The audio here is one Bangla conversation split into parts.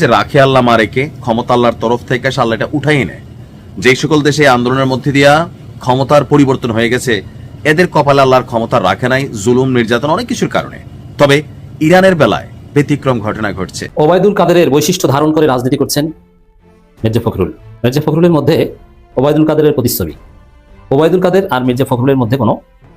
যে রাখে আল্লাহ মারেকে ক্ষমতা আল্লাহর তরফ থেকে আল্লাহ এটা উঠাই নেয়। যেই সকল দেশে আন্দোলনের মধ্যে দিয়া ক্ষমতার পরিবর্তন হয়ে গেছে, এদের কপালে আল্লাহর ক্ষমতা রাখে নাই, জুলুম নির্যাতন অনেক কিছুর কারণে। তবে ইরানের বেলায় ব্যতিক্রম ঘটনা ঘটছে। ওবায়দুল কাদেরের বৈশিষ্ট্য ধারণ করে রাজনীতি করছেন মির্জা ফখরুল। মির্জা ফখরুলের মধ্যে ওবায়দুল কাদেরের প্রতিচ্ছবি। ওবায়দুল কাদের আর মির্জা ফখরুলের মধ্যে কোনো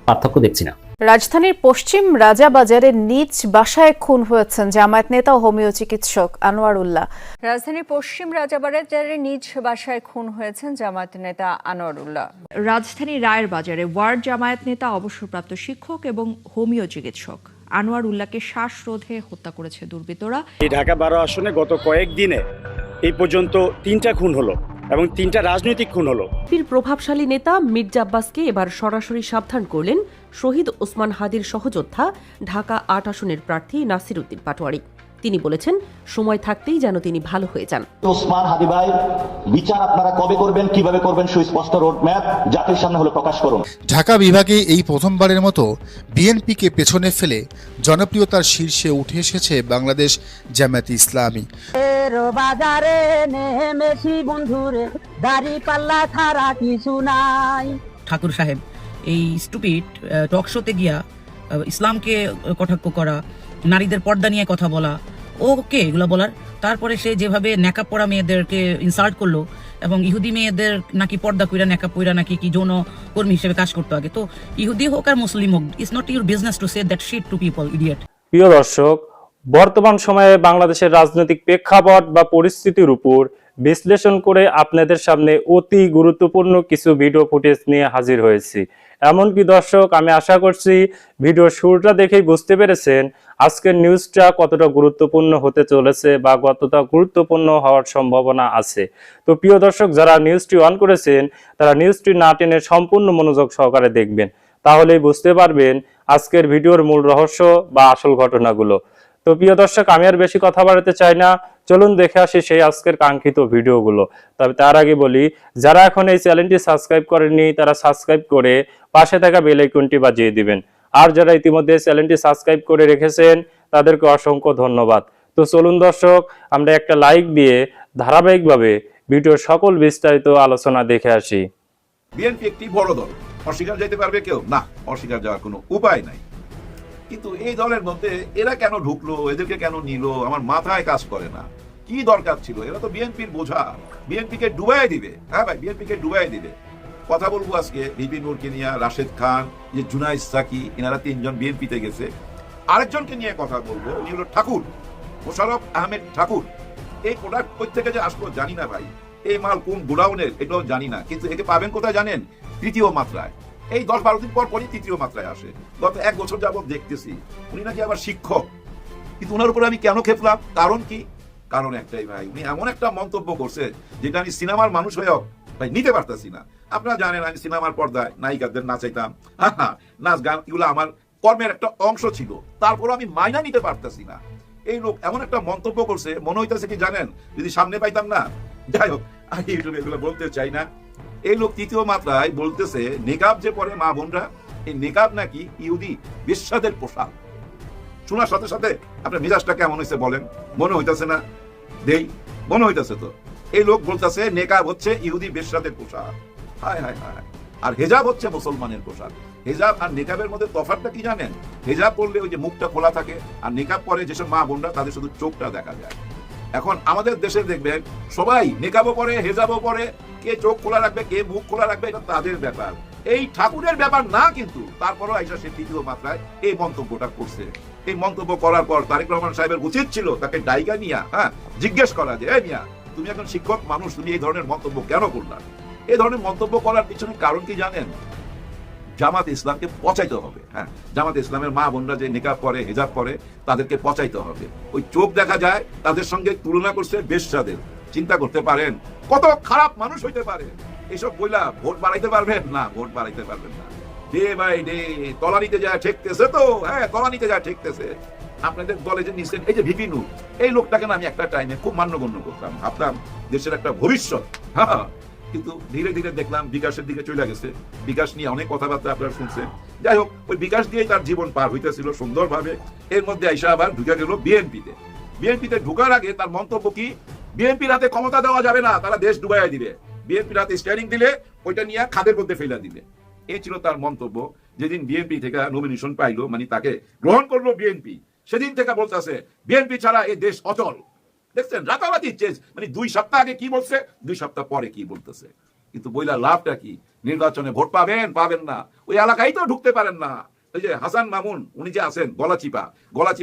পার্থক্য দেখছি না। রাজধানীর পশ্চিম রাজাবাজারে নিজ বাসায় খুন হয়েছেন জামায়াত নেতা ও হোমিও চিকিৎসক আনোয়ার উল্লাহ। রাজধানীর পশ্চিম রাজাবাজারে নিজ বাসায় খুন হয়েছেন জামায়াত নেতা আনোয়ার উল্লাহ। রাজধানীর রায়ের বাজারে ওয়ার্ড জামায়াত নেতা, অবসরপ্রাপ্ত শিক্ষক এবং হোমিও চিকিৎসক আনোয়ার উল্লাহকে শ্বাসরোধে হত্যা করেছে দুর্বৃত্তরা। এই ঢাকা 12 আসনে গত কয়েকদিনে এই পর্যন্ত 3টা খুন হলো এবং 3টা রাজনৈতিক খুন হলো। পীর প্রভাবশালী নেতা মির্জা আব্বাসকে এবার সরাসরি সাবধান করলেন শহীদ ওসমান হাদির সহযোদ্ধা ঢাকা 8 আসনের প্রার্থী নাসির উদ্দিন পাটোয়ারি। তিনি বলেছেন, সময় থাকতেই যেন তিনি ভালো হয়ে যান। ওসমান হাদি ভাই বিচার আপনারা কবে করবেন, কিভাবে করবেন, সুস্পষ্ট রোড ম্যাপ জাতির সামনে হলো প্রকাশ করুন। ঢাকা বিভাগে এই প্রথমবারের মতো বিএনপিকে পেছনে ফেলে জনপ্রিয়তার শীর্ষে উঠে এসেছে বাংলাদেশ জামায়াতে ইসলামী। বাজারে নেমেছি বন্ধুরে, দাড়ি পাল্লা ছাড়া কিছু নাই। ঠাকুর সাহেব এই স্টুপিড টক শোতে গিয়া ইসলামকে কটাক্ষ করা, নারীদের পর্দা নিয়ে কথা বলা, ওকে এগুলো বলার, তারপরে সে যেভাবে নেকাব পরা মেয়েদেরকে ইনসাল্ট করলো এবং ইহুদি মেয়েদের নাকি পর্দা কইরা নেকাব পইরা নাকি কি যৌন কর্মী হিসেবে কাজ করতো আগে। তো ইহুদি হোক আর মুসলিম হোক, it's not your business to say that shit to people, idiot. প্রিয় দর্শক, বর্তমান সময়ে বাংলাদেশের রাজনৈতিক প্রেক্ষাপট বা পরিস্থিতির উপর বিশ্লেষণ করে আপনাদের সামনে অতি গুরুত্বপূর্ণ কিছু ভিডিও ফুটেজ নিয়ে হাজির হয়েছি। এমনকি দর্শক, আমি আশা করছি ভিডিও শুরুটা দেখেই বুঝতে পেরেছেন আজকের নিউজটা কতটা গুরুত্বপূর্ণ হতে চলেছে বা কতটা গুরুত্বপূর্ণ হওয়ার সম্ভাবনা আছে। তো প্রিয় দর্শক, যারা নিউজটি অন করেছেন তারা নিউজটি না টেনে সম্পূর্ণ মনোযোগ সহকারে দেখবেন, তাহলেই বুঝতে পারবেন আজকের ভিডিওর মূল রহস্য বা আসল ঘটনাগুলো। তো প্রিয় দর্শক, আমি আর বেশি কথা বাড়াতে চাই না, চলুন দেখে আসি সেই আজকের কাঙ্ক্ষিত ভিডিওগুলো। তবে তার আগে বলি, যারা এখন এই চ্যানেলটি সাবস্ক্রাইব করেননি তারা সাবস্ক্রাইব করে পাশে থাকা বেল আইকনটি বাজিয়ে দিবেন, আর যারা ইতিমধ্যে চ্যানেলটি সাবস্ক্রাইব করে রেখেছেন তাদেরকে অসংখ্য ধন্যবাদ। তো চলুন দর্শক, আমরা একটা লাইক দিয়ে ধারাবাহিকভাবে ভিডিওর সকল বিস্তারিত আলোচনা দেখে আসি। বিএনপি একটি বড় দল, অস্বীকার যেতে পারবে কেউ? না, অস্বীকার যাওয়ার কোনো উপায় নাই। কিন্তু এই দলের মধ্যে এরা কেন ঢুকলো, এদেরকে কেন নিল, আমার মাথায় কাজ করে না। কি দরকার ছিল? এরা তো বিএনপির বোঝা, বিএনপিকে ডুবাই দিবে। হ্যাঁ ভাই, বিএনপিকে ডুবাই দিবে। কথা বলবো আজকে ভিপি নূরকে নিয়ে, রাশেদ খান, যে জুনাইদ সাকি, এনারা 3 জন বিএনপিতে গেছে। আরেকজনকে নিয়ে কথা বলবো, উনি হলো ঠাকুর, মোশাররফ আহমেদ ঠাকুর। এই প্রোডাক্ট কই থেকে যে আসলো জানি না ভাই, এই মাল কোন গোডাউনের এটাও জানি না, কিন্তু একে পাবেন কোথায় জানেন? 3য় মাত্রায়। এই 10-12 দিন পর পরই 3য় মাত্রায় আসে। গত 1 বছর যাবত দেখতেছি। উনি নাকি আবার শিক্ষক, কিন্তু ওনার উপরে আমি কেন খেপলাম? কারণ কি? কারণ একটাই ভাই, উনি এমন একটা মন্তব্য করছে যেটা আমি সিনেমার মানুষ হয়েও ভাই নিতে পারতেছি না। আপনারা জানেন আমি সিনেমার পর্দায় নায়িকাদের নাচাইতাম, নাচ গান, এগুলো আমার কর্মের একটা অংশ ছিল, তারপর আমি মাইনা নিতে পারতেছি না। এই লোক এমন একটা মন্তব্য করছে, মনে হইতেছে কি জানেন, যদি সামনে পাইতাম না। যাই হোক, আমি ইউটিউবে এগুলো বলতে চাই না। এই লোক 3য় মাত্রায় বলতেছে নেকাব যে পরে মা বোনরা, এই নেকাব নাকি ইহুদি বেশ্যাদের পোশাক। শোনার সাথে সাথে আপনার মেজাজটা কেমন হয়েছে বলেন? মনে হইতেছে না? দেই, মনে হইতেছে তো। এই লোক বলতেছে নেকাব হচ্ছে ইহুদি বেশ্যাদের পোশাক। হায় হায় হায়। আর হেজাব হচ্ছে মুসলমানের পোশাক। হেজাব আর নেকাবের মধ্যে তফাৎটা কি জানেন? হেজাব পরলে ওই যে মুখটা খোলা থাকে, আর নেকাব পরে যেসব মা বোনরা তাদের শুধু চোখটা দেখা যায়। এখন আমাদের দেশে দেখবেন সবাই নেকাবও পরে, হেজাবও পরে, কে চোখ খোলা রাখবে, কে মুখ খোলা রাখবে, এটা তাদের ব্যাপার, এই ঠাকুরের ব্যাপার না। কিন্তু তারপরও আইসা সে 3য় মাত্রায় এই মন্তব্যটা করছে। এই মন্তব্য করার পর তারেক রহমান সাহেবের উচিত ছিল তাকে ডাইগা নিয়া জিজ্ঞেস করা যে, এই মিয়া, তুমি এখন শিক্ষক মানুষ, তুমি এই ধরনের মন্তব্য কেন করলা? এই ধরনের মন্তব্য করার পিছনে কারণ কি জানেন? জামাত ইসলামকে পচাইতে হবে। হ্যাঁ, জামাত ইসলামের মা বোনরা যে নিকাব পরে, হেজাব পরে, তাদেরকে পচাইতে হবে। ওই চোখ দেখা যায়, তাদের সঙ্গে তুলনা করছে বেশ্যাদের। চিন্তা করতে পারেন কত খারাপ মানুষ হইতে পারে? এইসব বইলা ভোট বাড়াইতে পারবেন না, ভোট বাড়াইতে পারবেন না। ডে বাই ডে তলানিতে যায় ঠেকতেছে। তো হ্যাঁ, তলানিতে যায় ঠেকতেছে। আপনাদের দলে যে নিচ্ছেন এই যে ভিপি নূর, এই লোকটাকে আমি একটা টাইমে খুব মান্যগণ্য করতাম, ভাবতাম দেশের একটা ভবিষ্যৎ। হ্যাঁ, কিন্তু ধীরে ধীরে দেখলাম বিকাশের দিকে চলে গেছে। বিকাশ নিয়ে অনেক কথাবার্তা আপনারা শুনছেন। যাই হোক, ওই বিকাশ দিয়েই তার জীবন পার হইতেছিল সুন্দরভাবে। এর মধ্যে আইসা আবার ঢুকে গেল বিএনপিতে। বিএনপিতে ঢুকার আগে তার মন্তব্য কি, বিএনপির হাতে ক্ষমতা দেওয়া যাবে না, তারা দেশ ডুবাইয়া দিবে, বিএনপির হাতে স্টিয়ারিং দিলে ওইটা নিয়ে খাদের মধ্যে ফেলে দিবে। এই ছিল তার মন্তব্য। যেদিন বিএনপি থেকে নমিনেশন পাইলো, মানে তাকে গ্রহণ করলো বিএনপি, সেদিন থেকে বলতেছে বিএনপি ছাড়া এই দেশ অচল। দেখছেন, রাতারাতি চেঞ্জ, মানে 2 সপ্তাহ আগে কি বলছে, 2 সপ্তাহ পরে কি বলতেছে। কিন্তু বইলা লাভটা কি? নির্বাচনে ভোট পাবেন না, ওই এলাকায় তো ঢুকতে পারেন না। ওই যে হাসান মামুন, উনি যে আছেন গলা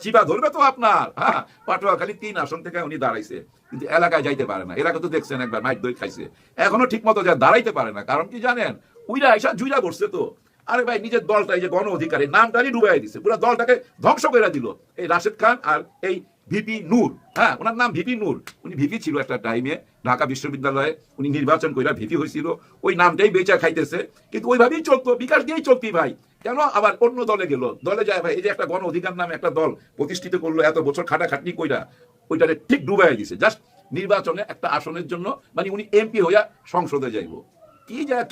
চিপা ধরবে তো আপনার। হ্যাঁ, পাটুয়াখালী 3 আসন থেকে উনি দাঁড়াইছে, কিন্তু এলাকায় যাইতে পারে না। এলাকা তো দেখছেন একবার মাইট দই খাইছে, এখনো ঠিক মতো যা দাঁড়াইতে পারে না। কারণ কি জানেন, উইরা আইসা জুইরা করছে তো। আরে ভাই, নিজের দলটা এই যে গণ অধিকারী নামটারই ডুবাই দিছে, পুরো দলটাকে ধ্বংস করে দিল। এই রাশেদ খান আর এই ভিপি নূর, হ্যাঁ ওনার নাম ভিপি নূর, উনি ভিপি ছিল একটা টাইমে ঢাকা বিশ্ববিদ্যালয়ে, উনি নির্বাচন কইরা ভিপি হয়েছিল, ওই নামটাই বেচা খাইতেছে। কিন্তু ওইভাবেই চলতো, বিকাশ দিয়েই চলতি ভাই। কেন আবার অন্য দলে গেল? দলে যায় ভাই, এই যে একটা গণ অধিকার নামে একটা দল প্রতিষ্ঠিত করলো, এত বছর খাটাখাটনি কইরা ওইটারে ঠিক ডুবাই দিছে, জাস্ট নির্বাচনে একটা আসনের জন্য। মানে উনি এমপি হইয়া সংসদে যাইব,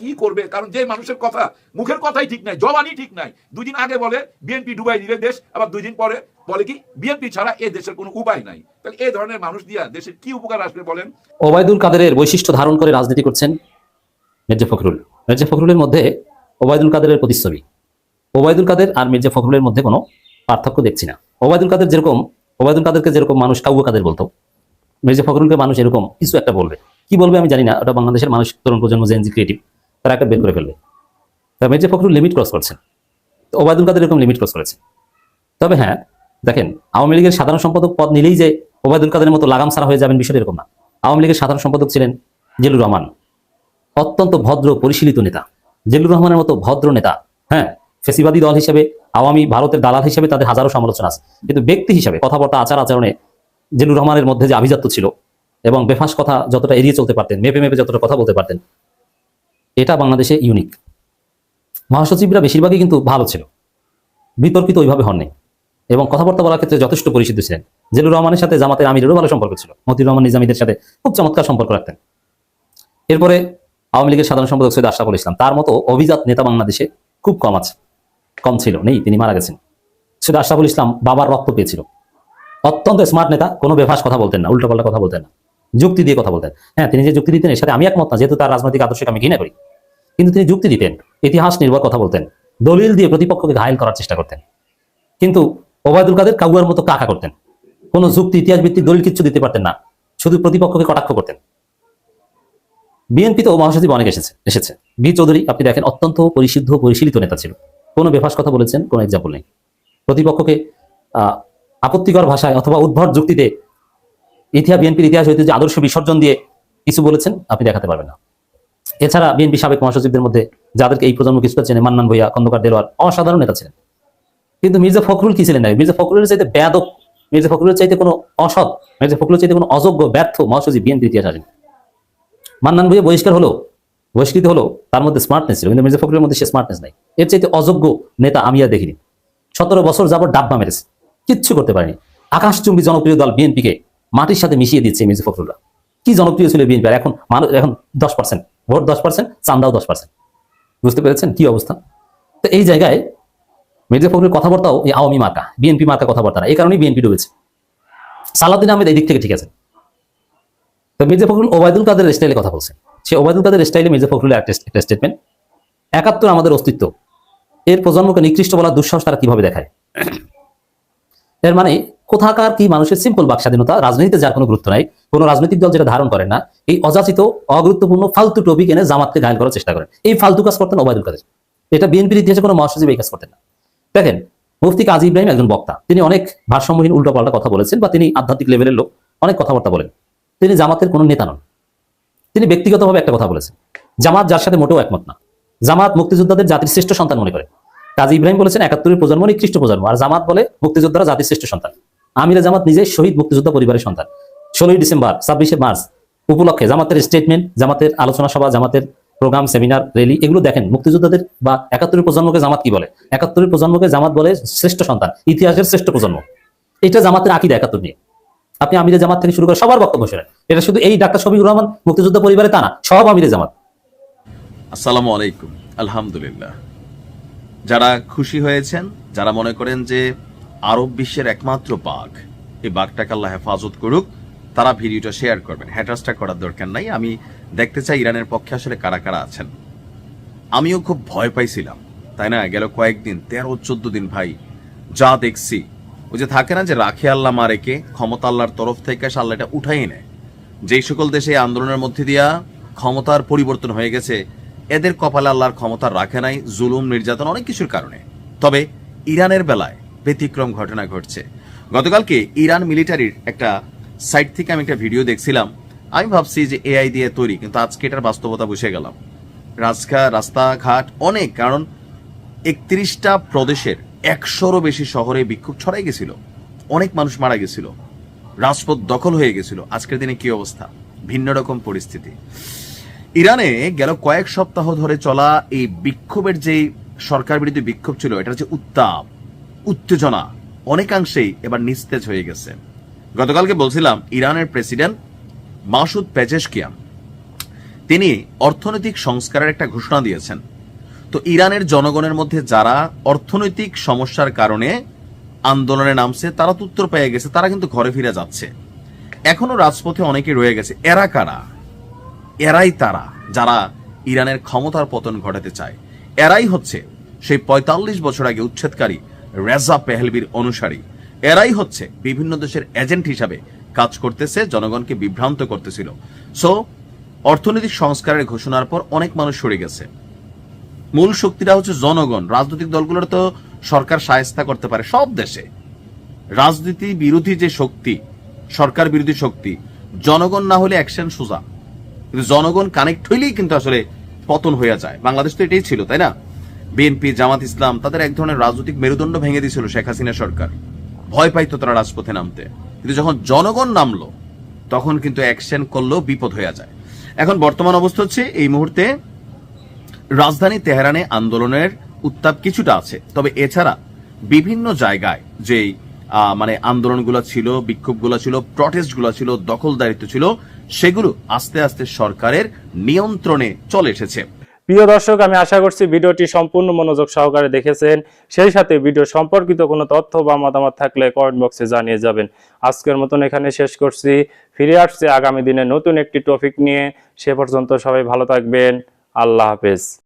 কি করবে? কারণ যে মানুষের কথা, মুখের কথাই ঠিক নাই, জবানই ঠিক নাই। 2 দিন আগে বলে বিএনপি ডুবাই দিবে দেশ, আবার 2 দিন পরে বলে কি বিএনপি ছাড়া এই দেশের কোনো উপায় নাই। তাহলে এই ধরনের মানুষ দিয়া দেশের কি উপকার আসবে বলেন? ওবায়দুল কাদেরের বৈশিষ্ট্য ধারণ করে রাজনীতি করছেন মির্জা ফখরুল। মির্জা ফখরুলের মধ্যে ওবায়দুল কাদেরের প্রতিচ্ছবি। ওবায়দুল কাদের আর মির্জা ফখরুলের মধ্যে কোনো পার্থক্য দেখছি না। ওবায়দুল কাদেরকে যেরকম মানুষ কাউয়া কাদের বলতো, মির্জা ফখরুলকে মানুষ এরকম কিছু একটা বলবে। কি বলবে আমি জানি না, ওটা বাংলাদেশের মানুষ, তরুণ প্রজন্ম, জেনজি ক্রিয়েটিভ, তারা একটা বের করে ফেলবে। তা মির্জা ফখরুল লিমিট ক্রস করছেন, ওবায়দুল কাদের এরকম লিমিট ক্রস করেছে। তবে হ্যাঁ, দেখেন, আওয়ামী লীগের সাধারণ সম্পাদক পদ নিলেই যে ওবায়দুল কাদের মতো লাগাম ছাড়া হয়ে যাবেন, বিষয়টা এরকম না। আওয়ামী লীগের সাধারণ সম্পাদক ছিলেন জিল্লুর রহমান, অত্যন্ত ভদ্র পরিশীলিত নেতা। জিল্লুর রহমানের মতো ভদ্র নেতা, হ্যাঁ, ফেসিবাদী দল হিসেবে, আওয়ামী ভারতের দালাল হিসেবে তাদের হাজারো সমালোচনা আছে, কিন্তু ব্যক্তি হিসেবে কথাবার্তা, আচার আচরণে জিল্লুর রহমানের মধ্যে যে আভিজাত্য ছিল এবং বেফাস কথা যতটা এড়িয়ে চলতে পারতেন, মেপে যতটা কথা বলতে পারতেন, এটা বাংলাদেশে ইউনিক। মহাসচিবরা বেশিরভাগই কিন্তু ভালো ছিল, বিতর্কিত ওইভাবে হননি এবং কথাবার্তা বলার ক্ষেত্রে যথেষ্ট পরিচিত ছিলেন। জিল্লুর রহমানের সাথে জামাতের আমিরেরও ভালো সম্পর্ক ছিল, মতিউর রহমান নিজামীদের সাথে খুব চমৎকার সম্পর্ক রাখতেন। এরপরে আওয়ামী লীগের সাধারণ সম্পাদক সৈয়দ আশরাফুল ইসলাম, তার মতো অভিজাত নেতা বাংলাদেশে খুব কম ছিল, নেই, তিনি মারা গেছেন। সৈয়দ আশরাফুল ইসলাম বাবার রক্ত পেয়েছিল, অত্যন্ত স্মার্ট নেতা, কোনো বেফাস কথা বলতেন না, উল্টোপাল্টা কথা বলতেন না, যুক্তি দিয়ে কথা বলতেন। হ্যাঁ, তিনি যে যুক্তি দিতেন এর সাথে আমি একমত না, যেহেতু তার রাজনৈতিক আদর্শকে আমি ঘৃণা করি, কিন্তু তিনি যুক্তি দিতেন, ইতিহাস নির্ভর কথা বলতেন, দলিল দিয়ে প্রতিপক্ষকে ঘায়েল করার চেষ্টা করতেন। কিন্তু ওবায়দুল কাদের কাউয়ার মতো কাকা করতেন, কোনো যুক্তি, ইতিহাস ভিত্তিক দলিল কিচ্ছু দিতে পারতেন না, শুধু প্রতিপক্ষকে কটাক্ষ করতেন। বিএনপি তো মহাসচিব অনেক এসেছে। বি চৌধুরী আপনি দেখেন, অত্যন্ত পরিশীলিত নেতা ছিল, কোনো বেফাস কথা বলেছেন, কোনো এক্সাম্পল নেই। প্রতিপক্ষকে আপত্তিকর ভাষায় অথবা উদ্ভট যুক্তিতে বিএনপির ইতিহাস হইতে যে আদর্শ বিসর্জন দিয়ে কিছু বলেছেন আপনি দেখাতে পারবেন না। এছাড়া বিএনপি সাবেক মহাসচিবদের মধ্যে যাদেরকে এই প্রজন্ম কিছুটা চেনে, মান্নান ভূঁইয়া, খন্দকার দেলোয়ার, অসাধারণ নেতা ছিলেন। কিন্তু মির্জা ফখরুল কি ছিলেন না? মির্জা ফখরুলের চাইতে বেয়াদব, মির্জা ফখরুলের চাইতে কোনো অসৎ, মির্জা ফখরুলের চাইতে কোনো অযোগ্য, ব্যর্থ মহাসচিব বিএনপির ইতিহাস আসেনি। মান্নান ভূঁইয়া বহিষ্কৃত হলো, তার মধ্যে স্মার্টনেস ছিল, কিন্তু মির্জা ফখরুলের মধ্যে সে স্মার্টনেস নাই। এর চাইতে অযোগ্য নেতা আমি আর দেখিনি। 17 বছর যাবত ডাব্বা মেরেছে, কিচ্ছু করতে পারেনি। আকাশচুম্বী জনপ্রিয় দল বিএনপিকে মাটির সাথে মিশিয়ে দিচ্ছে মির্জা ফখরুলরা। কি জনপ্রিয় ছিল বিএনপি, আর এখন 10%, ভোট 10%, চান্দাও 10%। বুঝতে পেরেছেন কি অবস্থা? তো এই জায়গায় মির্জা ফখরুলের কথাবার্তাও এই আওয়ামী মার্কা, বিএনপি মার্কা কথাবার্তা না, এই কারণেই বিএনপি ডুবেছে। সালাউদ্দিন আহমেদ এই দিক থেকে ঠিক আছে। তো মির্জা ফখরুল ওবায়দুল কাদের স্টাইলে কথা বলছেন, সে ওবায়দুল কাদের স্টাইলে মির্জা ফখরুলের একটা স্টেটমেন্ট, 71 আমাদের অস্তিত্ব, এর প্রজন্মকে নিকৃষ্ট বলার দুঃসাহস তারা কিভাবে দেখায়। এর মানে কোথাকার কি মানুষের সিম্পল বাক স্বাধীনতা, রাজনীতিতে যার কোনো গুরুত্ব নাই, কোনো রাজনৈতিক দল যেটা ধারণ করেন না, এই অযাচিত অগুরুত্বপূর্ণ ফালতু টপিক এনে জামাতকে ঘায়েল করার চেষ্টা করেন। এই ফালতু কাজ করতেন ওবায়দুল কাদের, এটা বিএনপির ইতিহাসে কোনো মহাসচিব এই কাজ করতেন না। দেখেন, মুফতি কাজী ইব্রাহিম একজন বক্তা, তিনি অনেক ভারসাম্যহীন উল্টোপাল্টা কথা বলেছেন, বা তিনি আধ্যাত্মিক লেভেলের লোক, অনেক কথাবার্তা বলেন। তিনি জামাতের কোনো নেতা নন, তিনি ব্যক্তিগতভাবে একটা কথা বলেছেন, জামাত যার সাথে মোটেও একমত না। জামাত মুক্তিযোদ্ধাদের জাতির শ্রেষ্ঠ সন্তান মনে করে। কাজী ইব্রাহিম বলেছেন 71 প্রজন্ম নিকৃষ্ট প্রজন্ম, আর জামাত বলে মুক্তিযোদ্ধারা জাতির শ্রেষ্ঠ সন্তান। আমিরে জামাত নিজে শহীদ মুক্তিযোদ্ধা পরিবারের সন্তান। 16 ডিসেম্বর, 26 মার্চ উপলক্ষে জামাতের স্টেটমেন্ট, জামাতের আলোচনা সভা, জামাতের প্রোগ্রাম, সেমিনার, র্যালি, এগুলো দেখেন। মুক্তিযোদ্ধাদের বা 71 প্রজন্মকে জামাত কি বলে? 71 প্রজন্মকে জামাত বলে শ্রেষ্ঠ সন্তান, ইতিহাসের শ্রেষ্ঠ প্রজন্ম। এটা জামাতের আকিদা 71 নিয়ে। আপনি আমিরে জামাত থেকে শুরু করে সবার বক্তব্য শোনেন, এটা শুধু এই ডাক্তার শফিকুর রহমান মুক্তিযোদ্ধা পরিবারে তা না, সব আমিরে জামাত। আসসালামু আলাইকুম। আলহামদুলিল্লাহ, যারা খুশি হয়েছেন, যারা মনে করেন যে আরব বিশ্বের একমাত্র বাঘ এই বাঘটাকে আল্লাহ হেফাজত করুক। তারা ভিডিওটা শেয়ার করবেন, হ্যাটার্সটা করার দরকার নাই। আমি দেখতে চাই ইরানের পক্ষে আসলে কারা কারা আছেন। আমিও খুব ভয় পাইছিলাম, তাই না? গেল কয়েকদিন 13-14 দিন ভাই যা দেখছি, ওই যে থাকে না যে রাখে আল্লাহ মারেকে, ক্ষমতা আল্লাহর তরফ থেকে আল্লাহ এটা উঠাই নেয়। যেই সকল দেশে এই আন্দোলনের মধ্যে দিয়া ক্ষমতার পরিবর্তন হয়ে গেছে, এদের কপালে আল্লাহর ক্ষমতা রাখে নাই, জুলুম নির্যাতন অনেক কিছুর কারণে। তবে ইরানের বেলায় ব্যতিক্রম ঘটনা ঘটছে। গতকালকে ইরান মিলিটারির একটা সাইট থেকে আমি একটা ভিডিও দেখছিলাম। আমি ভাবছি যে এআই দিয়ে তৈরি, কিন্তু আজকে এটার বাস্তবতা বুঝে গেলাম। রাস্তাঘাট অনেক, কারণ 31টা প্রদেশের 100-রও বেশি শহরে বিক্ষোভ ছড়াই গেছিল, অনেক মানুষ মারা গেছিল, রাজপথ দখল হয়ে গেছিল। আজকের দিনে কি অবস্থা, ভিন্ন রকম পরিস্থিতি। ইরানে গেল কয়েক সপ্তাহ ধরে চলা এই বিক্ষোভের যে সরকার বিরোধী বিক্ষোভ ছিল, এটার যে উত্তাপ উত্তেজনা অনেকাংশেই এবার নিস্তেজ হয়ে গেছে। গতকালকে বলছিলাম ইরানের প্রেসিডেন্ট মাসুদ পেজেশকিয়ান তিনি অর্থনৈতিক সংস্কারের একটা ঘোষণা দিয়েছেন। তো ইরানের জনগণের মধ্যে যারা অর্থনৈতিক সমস্যার কারণে আন্দোলনে নামছে তারা তো উত্তর পেয়ে গেছে, তারা কিন্তু ঘরে ফিরে যাচ্ছে। এখনো রাজপথে অনেকে রয়ে গেছে। এরা কারা? এরাই তারা যারা ইরানের ক্ষমতার পতন ঘটাতে চায়। এরাই হচ্ছে সেই 45 বছর আগে উচ্ছেদকারী রেজা পেহলভির অনুসারী। এরাই হচ্ছে বিভিন্ন দেশের এজেন্ট হিসাবে কাজ করতেছে, জনগণকে বিভ্রান্ত করতেছিল। সো অর্থনৈতিক সংস্কারের ঘোষণার পর অনেক মানুষ সরে গেছে। মূল শক্তিটা হচ্ছে জনগণ। রাজনৈতিক দলগুলোর তো সরকার শায়েস্তা করতে পারে সব দেশে। রাজনীতি বিরোধী যে শক্তি, সরকার বিরোধী শক্তি, জনগণ না হলে অ্যাকশন সোজা, কিন্তু জনগণ কানেক্ট হইলেই কিন্তু আসলে পতন হয়ে যায়। বাংলাদেশ তো এটাই ছিল, তাই না? বিএনপি, জামাত ইসলাম তাদের এক ধরনের রাজনৈতিক মেরুদণ্ড ভেঙে দিয়েছিল শেখ হাসিনা সরকার। ভয় পাইতো তারা রাজপথে নামতে, কিন্তু যখন জনগণ নামলো তখন কিন্তু অ্যাকশন করলেও বিপদ হয়ে যায়। এখন বর্তমান অবস্থা হচ্ছে এই মুহূর্তে রাজধানী তেহরানে আন্দোলনের উত্তাপ কিছুটা আছে, তবে এছাড়া বিভিন্ন জায়গায় যেই মানে আন্দোলনগুলো ছিল, বিক্ষোভগুলো ছিল, প্রটেস্টগুলো ছিল, দখলদারিত্ব ছিল, সেগুলো আস্তে আস্তে সরকারের নিয়ন্ত্রণে চলে এসেছে। প্রিয় দর্শক, আমি আশা করছি ভিডিওটি সম্পূর্ণ মনোযোগ সহকারে দেখেছেন। সেই সাথে ভিডিও সম্পর্কিত কোনো তথ্য বা মতামত থাকলে কমেন্ট বক্সে জানিয়ে যাবেন। আজকের মতন এখানে শেষ করছি। ফিরে আসছে আগামী দিনে নতুন একটি টপিক নিয়ে। সে পর্যন্ত সবাই ভালো থাকবেন। আল্লাহ হাফেজ।